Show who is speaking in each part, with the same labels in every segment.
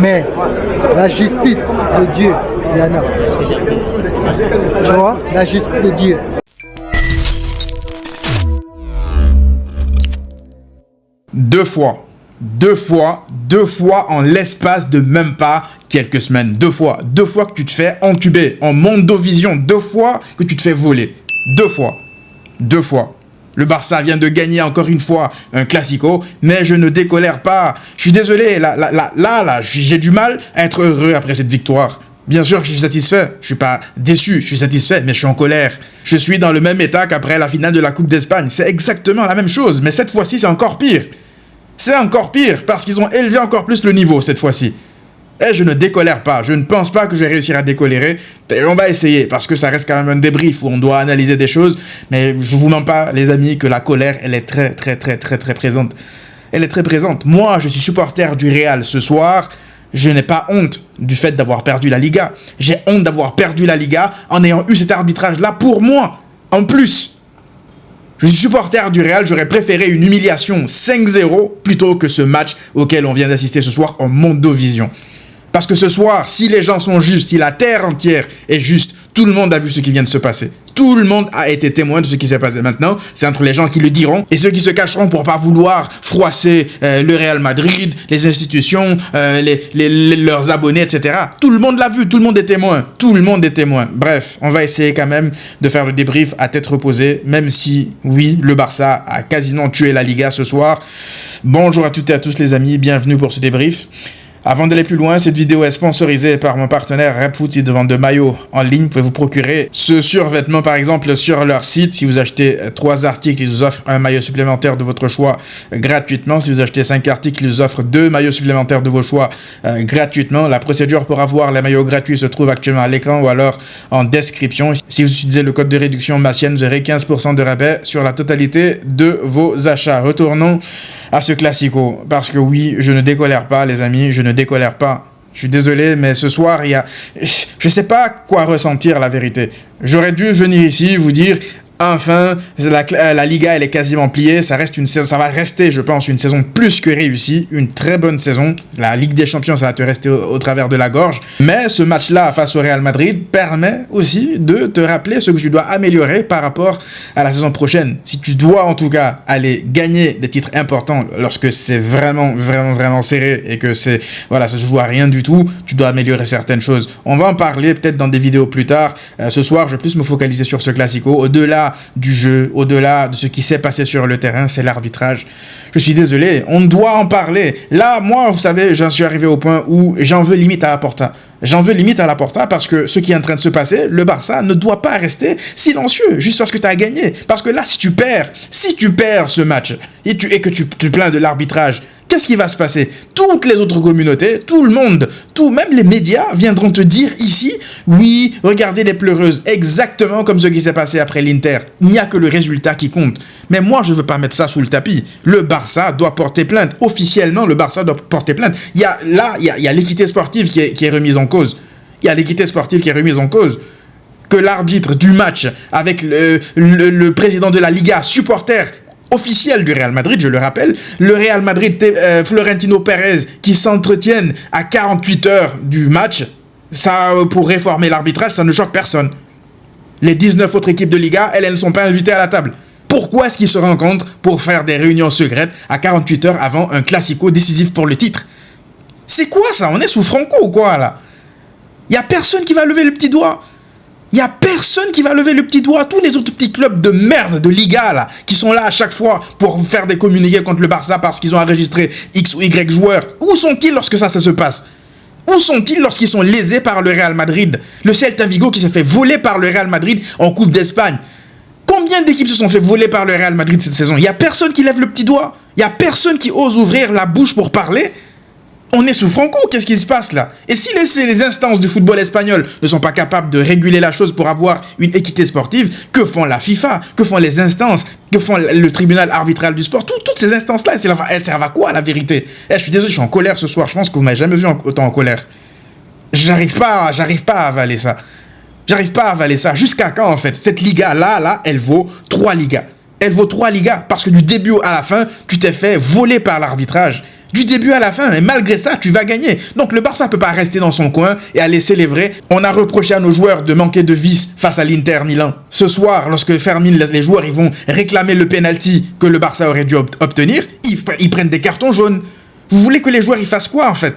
Speaker 1: Mais la justice de Dieu, il y en a. Tu vois, la justice de Dieu.
Speaker 2: Deux fois en l'espace de même pas quelques semaines. Deux fois que tu te fais entuber en Mondovision. 2 fois que tu te fais voler. 2 fois. Le Barça vient de gagner encore une fois un Classico, mais je ne décolère pas. Je suis désolé, là, j'ai du mal à être heureux après cette victoire. Bien sûr que je suis satisfait, je suis pas déçu, je suis satisfait, mais je suis en colère. Je suis dans le même état qu'après la finale de la Coupe d'Espagne. C'est exactement la même chose, mais cette fois-ci, c'est encore pire. C'est encore pire, parce qu'ils ont élevé encore plus le niveau cette fois-ci. Et je ne décolère pas, je ne pense pas que je vais réussir à décolérer. Et on va essayer, parce que ça reste quand même un débrief où on doit analyser des choses. Mais je vous mens pas, les amis, que la colère, elle est très présente. Elle est très présente. Moi, je suis supporter du Real ce soir. Je n'ai pas honte du fait d'avoir perdu la Liga. J'ai honte d'avoir perdu la Liga en ayant eu cet arbitrage-là pour moi. En plus, je suis supporter du Real, j'aurais préféré une humiliation 5-0 plutôt que ce match auquel on vient d'assister ce soir en Mondovision. Parce que ce soir, si les gens sont justes, si la terre entière est juste, tout le monde a vu ce qui vient de se passer. Tout le monde a été témoin de ce qui s'est passé. Maintenant, c'est entre les gens qui le diront et ceux qui se cacheront pour pas vouloir froisser le Real Madrid, les institutions, leurs abonnés, etc. Tout le monde l'a vu, tout le monde est témoin. Tout le monde est témoin. Bref, on va essayer quand même de faire le débrief à tête reposée, même si, oui, le Barça a quasiment tué la Liga ce soir. Bonjour à toutes et à tous les amis, bienvenue pour ce débrief. Avant d'aller plus loin, cette vidéo est sponsorisée par mon partenaire RepFoot, site de vente de maillots en ligne. Vous pouvez vous procurer ce survêtement par exemple sur leur site. Si vous achetez 3 articles, ils vous offrent un maillot supplémentaire de votre choix gratuitement. Si vous achetez 5 articles, ils vous offrent 2 maillots supplémentaires de vos choix gratuitement. La procédure pour avoir les maillots gratuits se trouve actuellement à l'écran ou alors en description. Si vous utilisez le code de réduction Massienne, vous aurez 15% de rabais sur la totalité de vos achats. Retournons à ce Classico, parce que oui, je ne décolère pas les amis, je ne décolère pas. Je suis désolé, mais ce soir, je sais pas quoi ressentir, la vérité. J'aurais dû venir ici vous dire, enfin, la Liga, elle est quasiment pliée. Ça va rester, je pense, une saison plus que réussie. Une très bonne saison. La Ligue des Champions, ça va te rester au travers de la gorge. Mais ce match-là, face au Real Madrid, permet aussi de te rappeler ce que tu dois améliorer par rapport à la saison prochaine. Si tu dois, en tout cas, aller gagner des titres importants lorsque c'est vraiment serré et que ça se joue à rien du tout, tu dois améliorer certaines choses. On va en parler peut-être dans des vidéos plus tard. Ce soir, je vais plus me focaliser sur ce Classico. Au-delà du jeu, au-delà de ce qui s'est passé sur le terrain, c'est l'arbitrage. Je suis désolé, on doit en parler. Là, moi, vous savez, j'en suis arrivé au point où j'en veux limite à Laporta. J'en veux limite à Laporta parce que ce qui est en train de se passer, le Barça ne doit pas rester silencieux juste parce que tu as gagné. Parce que là, si tu perds ce match et que tu te plains de l'arbitrage, qu'est-ce qui va se passer? Toutes les autres communautés, tout le monde, même les médias viendront te dire ici, oui, regardez les pleureuses, exactement comme ce qui s'est passé après l'Inter. Il n'y a que le résultat qui compte. Mais moi, je ne veux pas mettre ça sous le tapis. Le Barça doit porter plainte. Officiellement, le Barça doit porter plainte. Il y a l'équité sportive qui est remise en cause. Il y a l'équité sportive qui est remise en cause. Que l'arbitre du match avec le président de la Liga, supporter officiel du Real Madrid, je le rappelle, le Real Madrid, Florentino Pérez, qui s'entretiennent à 48 heures du match, ça, pour réformer l'arbitrage, ça ne choque personne. Les 19 autres équipes de Liga, elles ne sont pas invitées à la table. Pourquoi est-ce qu'ils se rencontrent pour faire des réunions secrètes à 48 heures avant un Classico décisif pour le titre? C'est quoi ça? On est sous Franco ou quoi là? Il n'y a personne qui va lever le petit doigt. Il n'y a personne qui va lever le petit doigt. Tous les autres petits clubs de merde de Liga, là, qui sont là à chaque fois pour faire des communiqués contre le Barça parce qu'ils ont enregistré X ou Y joueurs. Où sont-ils lorsque ça se passe? Où sont-ils lorsqu'ils sont lésés par le Real Madrid? Le Celta Vigo qui s'est fait voler par le Real Madrid en Coupe d'Espagne. Combien d'équipes se sont fait voler par le Real Madrid cette saison? Il n'y a personne qui lève le petit doigt. Il n'y a personne qui ose ouvrir la bouche pour parler. On est sous Franco, qu'est-ce qui se passe là? Et si les instances du football espagnol ne sont pas capables de réguler la chose pour avoir une équité sportive, que font la FIFA? Que font les instances? Que font le tribunal arbitral du sport? Toutes ces instances-là, elles servent à quoi, la vérité? Je suis désolé, je suis en colère ce soir. Je pense que vous m'avez jamais vu autant en colère. J'arrive pas à avaler ça. J'arrive pas à avaler ça. Jusqu'à quand, en fait? Cette Liga-là, elle vaut 3 Ligas. Elle vaut 3 Ligas parce que du début à la fin, tu t'es fait voler par l'arbitrage. Du début à la fin, et malgré ça, tu vas gagner. Donc le Barça ne peut pas rester dans son coin et aller célébrer. On a reproché à nos joueurs de manquer de vice face à l'Inter Milan. Ce soir, lorsque Fermin, les joueurs, ils vont réclamer le penalty que le Barça aurait dû obtenir, ils prennent des cartons jaunes. Vous voulez que les joueurs ils fassent quoi en fait?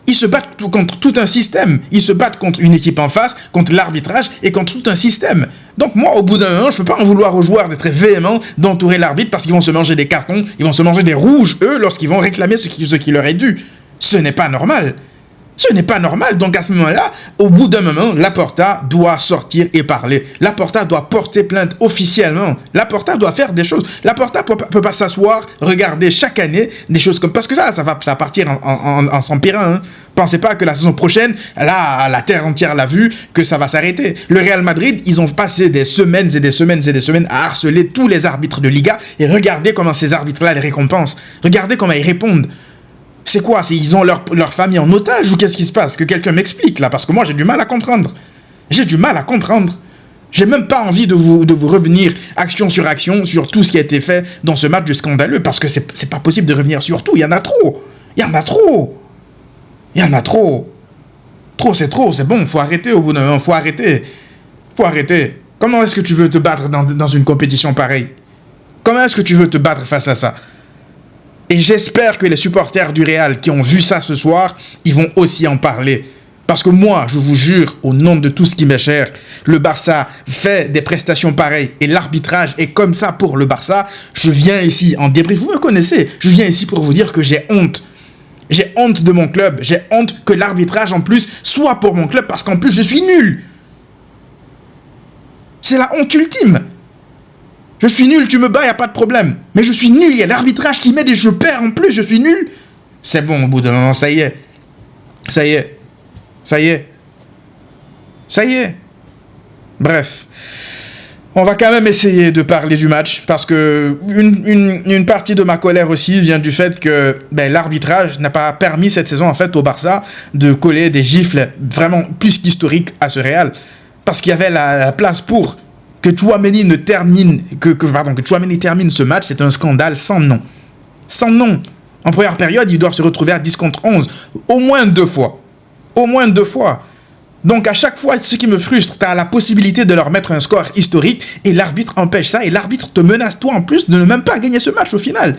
Speaker 2: Ils se battent contre tout un système. Ils se battent contre une équipe en face, contre l'arbitrage et contre tout un système. Donc moi, au bout d'un moment, je ne peux pas en vouloir aux joueurs d'être véhéments, d'entourer l'arbitre parce qu'ils vont se manger des cartons, ils vont se manger des rouges, eux, lorsqu'ils vont réclamer ce qui leur est dû. Ce n'est pas normal. Ce n'est pas normal. Donc à ce moment-là, au bout d'un moment, Laporta doit sortir et parler. Laporta doit porter plainte officiellement. Laporta doit faire des choses. Laporta ne peut pas s'asseoir, regarder chaque année des choses comme... Parce que ça va partir en s'empirant. Hein. Pensez pas que la saison prochaine, là, la terre entière l'a vu, que ça va s'arrêter. Le Real Madrid, ils ont passé des semaines et des semaines et des semaines à harceler tous les arbitres de Liga et regardez comment ces arbitres-là les récompensent. Regardez comment ils répondent. C'est quoi? Ils ont leur famille en otage ou qu'est-ce qui se passe? Que quelqu'un m'explique là, parce que moi j'ai du mal à comprendre. J'ai du mal à comprendre. J'ai même pas envie de vous revenir action sur tout ce qui a été fait dans ce match scandaleux, parce que c'est pas possible de revenir sur tout. Il y en a trop. Il y en a trop. Il y en a trop. Trop, c'est bon. Faut arrêter au bout d'un moment. Faut arrêter. Comment est-ce que tu veux te battre dans une compétition pareille? Comment est-ce que tu veux te battre face à ça? Et j'espère que les supporters du Real qui ont vu ça ce soir, ils vont aussi en parler. Parce que moi, je vous jure, au nom de tout ce qui m'est cher, le Barça fait des prestations pareilles et l'arbitrage est comme ça pour le Barça. Je viens ici en débrief, vous me connaissez, je viens ici pour vous dire que j'ai honte. J'ai honte de mon club, j'ai honte que l'arbitrage en plus soit pour mon club parce qu'en plus je suis nul. C'est la honte ultime. Je suis nul, tu me bats, il n'y a pas de problème. Mais je suis nul, il y a l'arbitrage qui m'aide et je perds en plus, je suis nul. C'est bon, au bout d'un moment, ça y est. Bref. On va quand même essayer de parler du match parce que une partie de ma colère aussi vient du fait que l'arbitrage n'a pas permis cette saison en fait au Barça de coller des gifles vraiment plus qu'historiques à ce Real. Parce qu'il y avait la place pour... Que Tchouaméni termine ce match, c'est un scandale sans nom. Sans nom. En première période, ils doivent se retrouver à 10 contre 11. Au moins 2 fois. Donc à chaque fois, ce qui me frustre, tu as la possibilité de leur mettre un score historique et l'arbitre empêche ça et l'arbitre te menace toi en plus de ne même pas gagner ce match au final.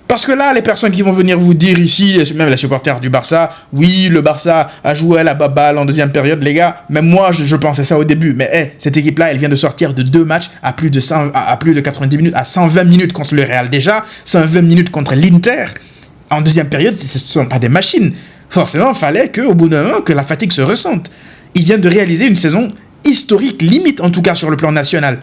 Speaker 2: Parce que là, les personnes qui vont venir vous dire ici, même les supporters du Barça, oui, le Barça a joué à la baballe en deuxième période, les gars. Même moi, je pensais ça au début. Mais cette équipe-là, elle vient de sortir de 2 matchs à plus de 90 minutes, à 120 minutes contre le Real déjà, 120 minutes contre l'Inter. En deuxième période, ce ne sont pas des machines. Forcément, il fallait qu'au bout d'un moment, que la fatigue se ressente. Ils viennent de réaliser une saison historique, limite en tout cas sur le plan national.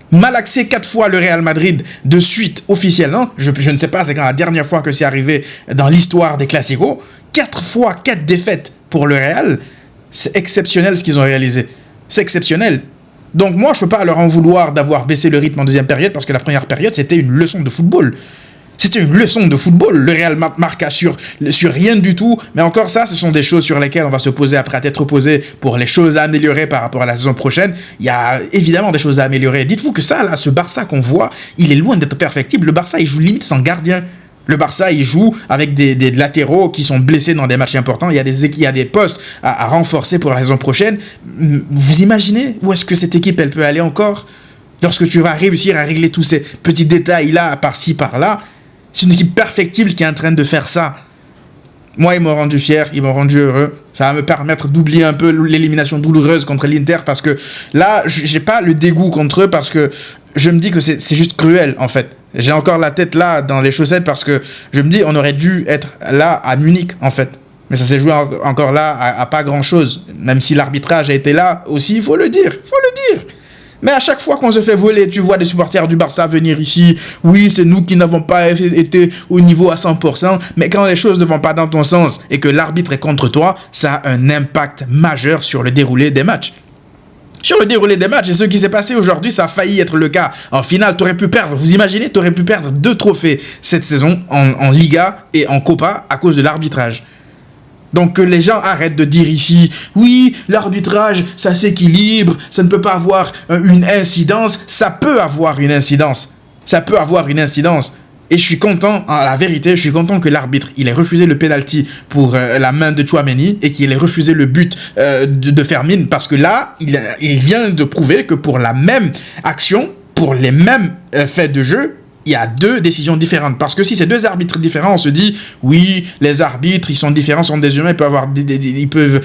Speaker 2: Malaxé 4 fois le Real Madrid de suite officiellement, je ne sais pas, c'est quand la dernière fois que c'est arrivé dans l'histoire des Classicos, 4 fois 4 défaites pour le Real, c'est exceptionnel ce qu'ils ont réalisé, c'est exceptionnel. Donc moi je ne peux pas leur en vouloir d'avoir baissé le rythme en deuxième période parce que la première période c'était une leçon de football. C'était une leçon de football. Le Real marqua sur rien du tout. Mais encore ça, ce sont des choses sur lesquelles on va se poser après à tête reposée pour les choses à améliorer par rapport à la saison prochaine. Il y a évidemment des choses à améliorer. Dites-vous que ça, là, ce Barça qu'on voit, il est loin d'être perfectible. Le Barça, il joue limite sans gardien. Le Barça, il joue avec des latéraux qui sont blessés dans des matchs importants. Il y a des postes à renforcer pour la saison prochaine. Vous imaginez où est-ce que cette équipe, elle peut aller encore? Lorsque tu vas réussir à régler tous ces petits détails-là, par-ci, par-là. C'est une équipe perfectible qui est en train de faire ça. Moi, ils m'ont rendu fier, ils m'ont rendu heureux. Ça va me permettre d'oublier un peu l'élimination douloureuse contre l'Inter parce que là, j'ai pas le dégoût contre eux parce que je me dis que c'est juste cruel en fait. J'ai encore la tête là dans les chaussettes parce que je me dis on aurait dû être là à Munich en fait. Mais ça s'est joué encore là à pas grand chose. Même si l'arbitrage a été là aussi, il faut le dire. Mais à chaque fois qu'on se fait voler, tu vois des supporters du Barça venir ici. Oui, c'est nous qui n'avons pas été au niveau à 100%. Mais quand les choses ne vont pas dans ton sens et que l'arbitre est contre toi, ça a un impact majeur sur le déroulé des matchs. Et ce qui s'est passé aujourd'hui, ça a failli être le cas. En finale, tu aurais pu perdre. Vous imaginez, tu aurais pu perdre 2 trophées cette saison en Liga et en Copa à cause de l'arbitrage. Donc que les gens arrêtent de dire ici, oui, l'arbitrage, ça s'équilibre, ça ne peut pas avoir une incidence. Ça peut avoir une incidence. Et je suis content, en la vérité, je suis content que l'arbitre, il ait refusé le penalty pour la main de Tchouaméni et qu'il ait refusé le but de Fermin, parce que là, il vient de prouver que pour la même action, pour les mêmes faits de jeu, il y a deux décisions différentes. Parce que si c'est deux arbitres différents, on se dit, oui, les arbitres, ils sont différents, sont des humains, ils peuvent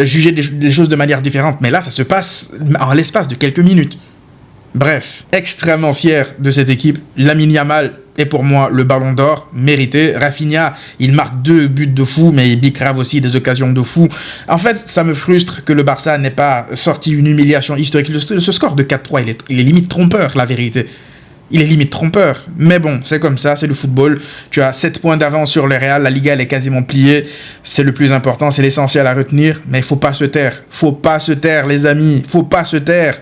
Speaker 2: juger des choses de manière différente. Mais là, ça se passe en l'espace de quelques minutes. Bref, extrêmement fier de cette équipe. Lamine Yamal est pour moi le ballon d'or mérité. Rafinha, il marque 2 buts de fou, mais il bicrave aussi des occasions de fou. En fait, ça me frustre que le Barça n'ait pas sorti une humiliation historique. Ce score de 4-3, il est limite trompeur, la vérité. Il est limite trompeur. Mais bon, c'est comme ça, c'est le football. Tu as 7 points d'avance sur le Real. La Liga, elle est quasiment pliée. C'est le plus important, c'est l'essentiel à retenir. Mais il faut pas se taire. Faut pas se taire, les amis. Faut pas se taire.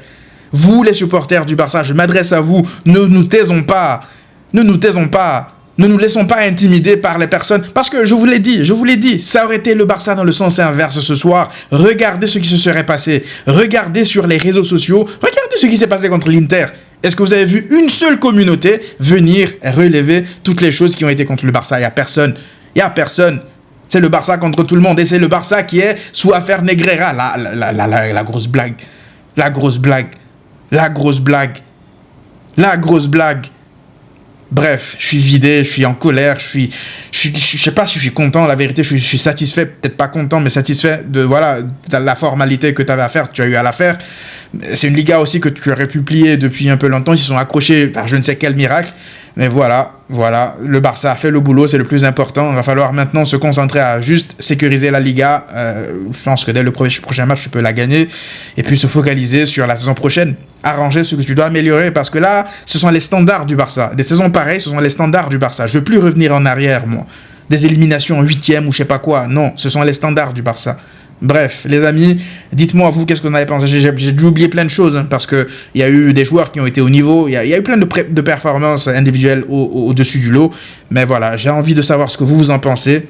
Speaker 2: Vous, les supporters du Barça, je m'adresse à vous. Ne nous taisons pas. Ne nous taisons pas. Ne nous laissons pas intimider par les personnes. Parce que je vous l'ai dit, ça aurait été le Barça dans le sens inverse ce soir. Regardez ce qui se serait passé. Regardez sur les réseaux sociaux. Regardez ce qui s'est passé contre l'Inter. Est-ce que vous avez vu une seule communauté venir relever toutes les choses qui ont été contre le Barça? Il n'y a personne. Il n'y a personne. C'est le Barça contre tout le monde. Et c'est le Barça qui est sous affaire Negreira. La grosse blague. La grosse blague. La grosse blague. La grosse blague. Bref, je suis vidé, je suis en colère, je sais pas si je suis content, la vérité, je suis satisfait, peut-être pas content, mais satisfait de la formalité que tu avais à faire, tu as eu à la faire. C'est une Liga aussi que tu aurais pu plier depuis un peu longtemps, ils se sont accrochés par je ne sais quel miracle. Mais voilà, le Barça a fait le boulot, c'est le plus important. Il va falloir maintenant se concentrer à juste sécuriser la Liga. Je pense que dès le prochain match, tu peux la gagner. Et puis se focaliser sur la saison prochaine. Arranger ce que tu dois améliorer. Parce que là, ce sont les standards du Barça. Des saisons pareilles, ce sont les standards du Barça. Je ne veux plus revenir en arrière, moi. Des éliminations en 8e ou je sais pas quoi. Non, ce sont les standards du Barça. Bref, les amis, dites-moi vous qu'est-ce que vous en avez pensé. J'ai dû oublier plein de choses hein, parce que il y a eu des joueurs qui ont été au niveau, il y a eu plein de performances individuelles au-dessus du lot. Mais voilà, j'ai envie de savoir ce que vous en pensez.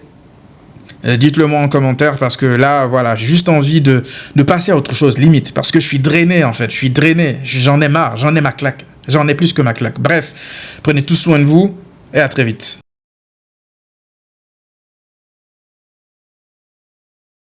Speaker 2: Dites-le moi en commentaire parce que là, voilà, j'ai juste envie de passer à autre chose, limite. Parce que je suis drainé en fait, je suis drainé. J'en ai marre, j'en ai ma claque. J'en ai plus que ma claque. Bref, prenez tous soin de vous et à très vite.